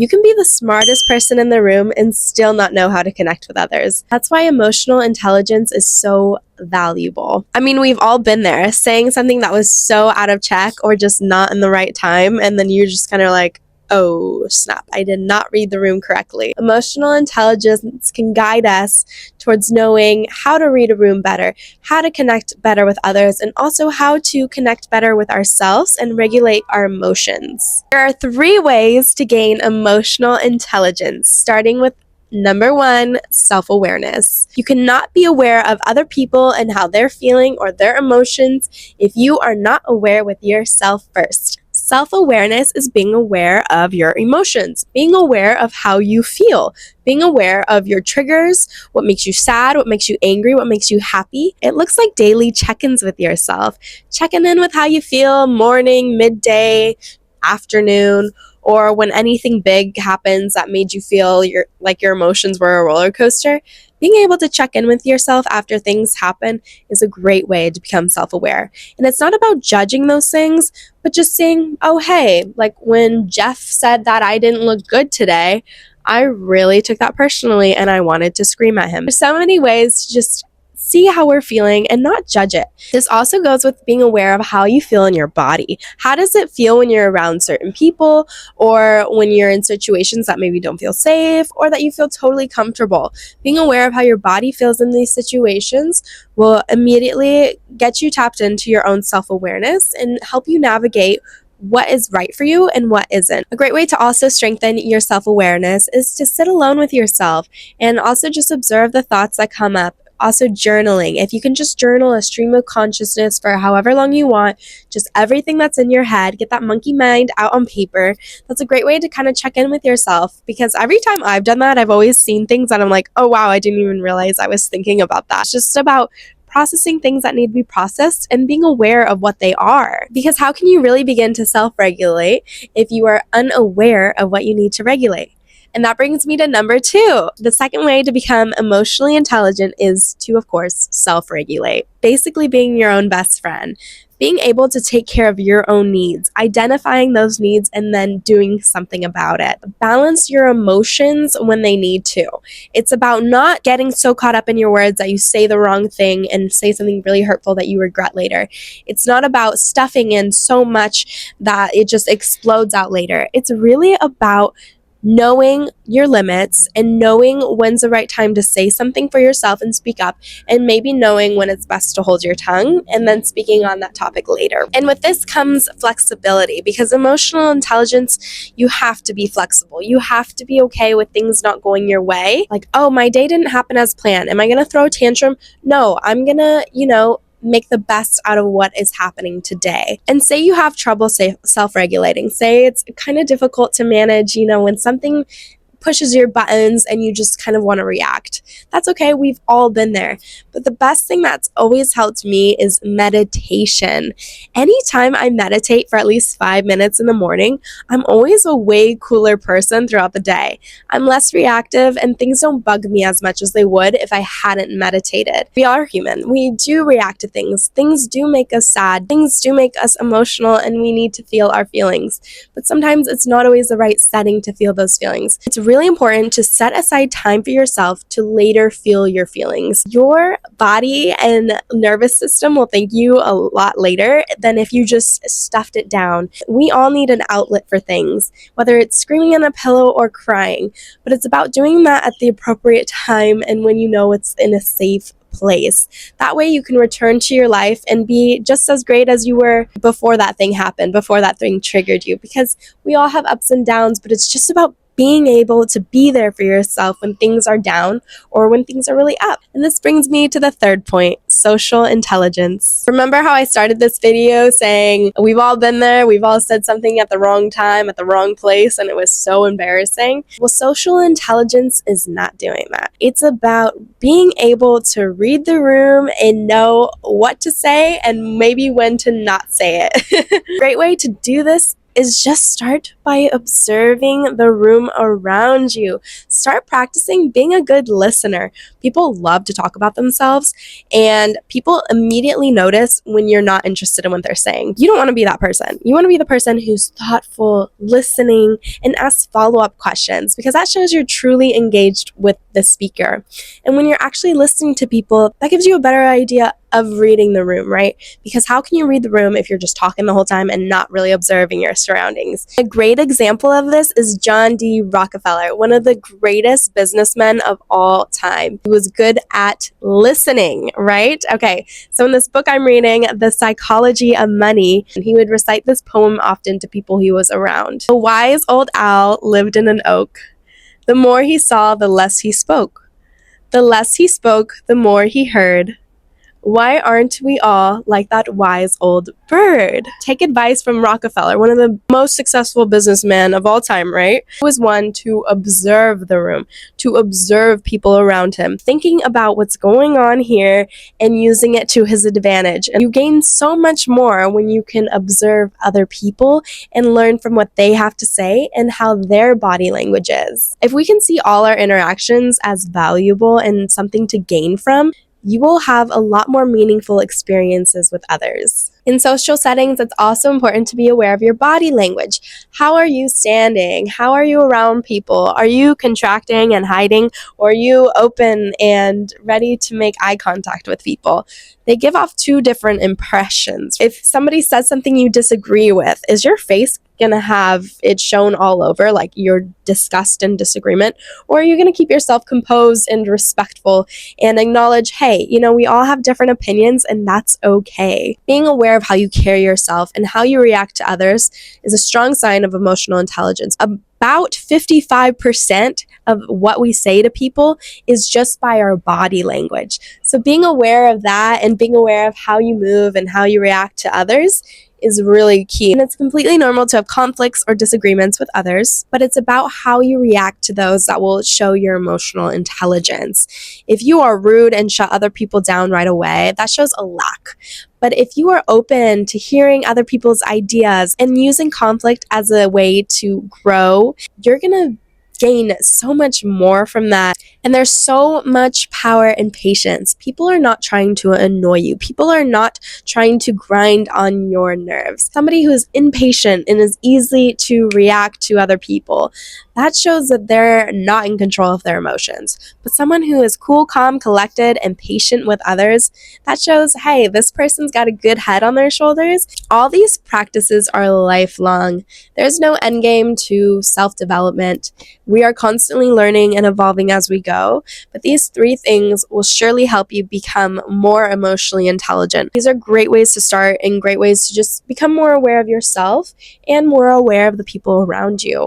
You can be the smartest person in the room and still not know how to connect with others. That's why emotional intelligence is so valuable. I mean, we've all been there, saying something that was so out of check or just not in the right time, and then you're just kind of like, oh snap, I did not read the room correctly. Emotional intelligence can guide us towards knowing how to read a room better, how to connect better with others, and also how to connect better with ourselves and regulate our emotions. There are 3 ways to gain emotional intelligence, starting with Number 1, self-awareness. You cannot be aware of other people and how they're feeling or their emotions if you are not aware with yourself first. Self-awareness is being aware of your emotions, being aware of how you feel, being aware of your triggers, what makes you sad, what makes you angry, what makes you happy. It looks like daily check-ins with yourself, checking in with how you feel morning, midday, afternoon, or when anything big happens that made you feel your emotions were a roller coaster. Being able to check in with yourself after things happen is a great way to become self-aware. And it's not about judging those things, but just saying, oh, hey, like when Jeff said that I didn't look good today, I really took that personally and I wanted to scream at him. There's so many ways to just see how we're feeling and not judge it. This also goes with being aware of how you feel in your body. How does it feel when you're around certain people, or when you're in situations that maybe don't feel safe or that you feel totally comfortable? Being aware of how your body feels in these situations will immediately get you tapped into your own self-awareness and help you navigate what is right for you and what isn't. A great way to also strengthen your self-awareness is to sit alone with yourself and also just observe the thoughts that come up. Also journaling. If you can just journal a stream of consciousness for however long you want, just everything that's in your head, get that monkey mind out on paper. That's a great way to kind of check in with yourself, because every time I've done that, I've always seen things that I'm like, oh wow, I didn't even realize I was thinking about that. It's just about processing things that need to be processed and being aware of what they are. Because how can you really begin to self-regulate if you are unaware of what you need to regulate? And that brings me to number 2. The second way to become emotionally intelligent is to, of course, self-regulate. Basically being your own best friend. Being able to take care of your own needs, identifying those needs, and then doing something about it. Balance your emotions when they need to. It's about not getting so caught up in your words that you say the wrong thing and say something really hurtful that you regret later. It's not about stuffing in so much that it just explodes out later. It's really about knowing your limits and knowing when's the right time to say something for yourself and speak up, and maybe knowing when it's best to hold your tongue and then speaking on that topic later. And with this comes flexibility, because emotional intelligence, you have to be flexible. You have to be okay with things not going your way. Like, oh, my day didn't happen as planned. Am I going to throw a tantrum? No, I'm going to, make the best out of what is happening today. And say you have trouble self-regulating. Say it's kind of difficult to manage, when something pushes your buttons and you just kind of want to react. That's okay. We've all been there. But the best thing that's always helped me is meditation. Anytime I meditate for at least 5 minutes in the morning, I'm always a way cooler person throughout the day. I'm less reactive and things don't bug me as much as they would if I hadn't meditated. We are human. We do react to things. Things do make us sad. Things do make us emotional, and we need to feel our feelings. But sometimes it's not always the right setting to feel those feelings. It's really important to set aside time for yourself to later feel your feelings. Your body and nervous system will thank you a lot later than if you just stuffed it down. We all need an outlet for things, whether it's screaming in a pillow or crying, but it's about doing that at the appropriate time and when you know it's in a safe place. That way you can return to your life and be just as great as you were before that thing happened, before that thing triggered you, because we all have ups and downs, but it's just about being able to be there for yourself when things are down or when things are really up. And this brings me to the third point, social intelligence. Remember how I started this video saying we've all been there, we've all said something at the wrong time, at the wrong place, and it was so embarrassing? Well, social intelligence is not doing that. It's about being able to read the room and know what to say and maybe when to not say it. Great way to do this is just start by observing the room around you. Start practicing being a good listener. People love to talk about themselves, and people immediately notice when you're not interested in what they're saying. You don't want to be that person. You want to be the person who's thoughtful, listening, and asks follow-up questions, because that shows you're truly engaged with the speaker. And when you're actually listening to people, that gives you a better idea of reading the room, right? Because how can you read the room if you're just talking the whole time and not really observing your surroundings? A great example of this is John D. Rockefeller, one of the greatest businessmen of all time. He was good at listening, right? Okay, so in this book I'm reading, The Psychology of Money, he would recite this poem often to people he was around. A wise old owl lived in an oak. The more he saw, the less he spoke. The less he spoke, the more he heard. Why aren't we all like that wise old bird? Take advice from Rockefeller, one of the most successful businessmen of all time, right? He was one to observe the room, to observe people around him, thinking about what's going on here and using it to his advantage. And you gain so much more when you can observe other people and learn from what they have to say and how their body language is. If we can see all our interactions as valuable and something to gain from, you will have a lot more meaningful experiences with others. In social settings, it's also important to be aware of your body language. How are you standing? How are you around people? Are you contracting and hiding, or are you open and ready to make eye contact with people? They give off two different impressions. If somebody says something you disagree with, is your face going to have it shown all over, like your disgust and disagreement? Or are you going to keep yourself composed and respectful and acknowledge, hey, we all have different opinions and that's okay? Being aware of how you carry yourself and how you react to others is a strong sign of emotional intelligence. About 55% of what we say to people is just by our body language. So being aware of that and being aware of how you move and how you react to others is really key. And it's completely normal to have conflicts or disagreements with others, but it's about how you react to those that will show your emotional intelligence. If you are rude and shut other people down right away, that shows a lack. But if you are open to hearing other people's ideas and using conflict as a way to grow, you're going to gain so much more from that. And there's so much power in patience. People are not trying to annoy you. People are not trying to grind on your nerves. Somebody who is impatient and is easy to react to other people, that shows that they're not in control of their emotions. But someone who is cool, calm, collected, and patient with others, that shows, hey, this person's got a good head on their shoulders. All these practices are lifelong. There's no end game to self-development. We are constantly learning and evolving as we go, but these three things will surely help you become more emotionally intelligent. These are great ways to start and great ways to just become more aware of yourself and more aware of the people around you.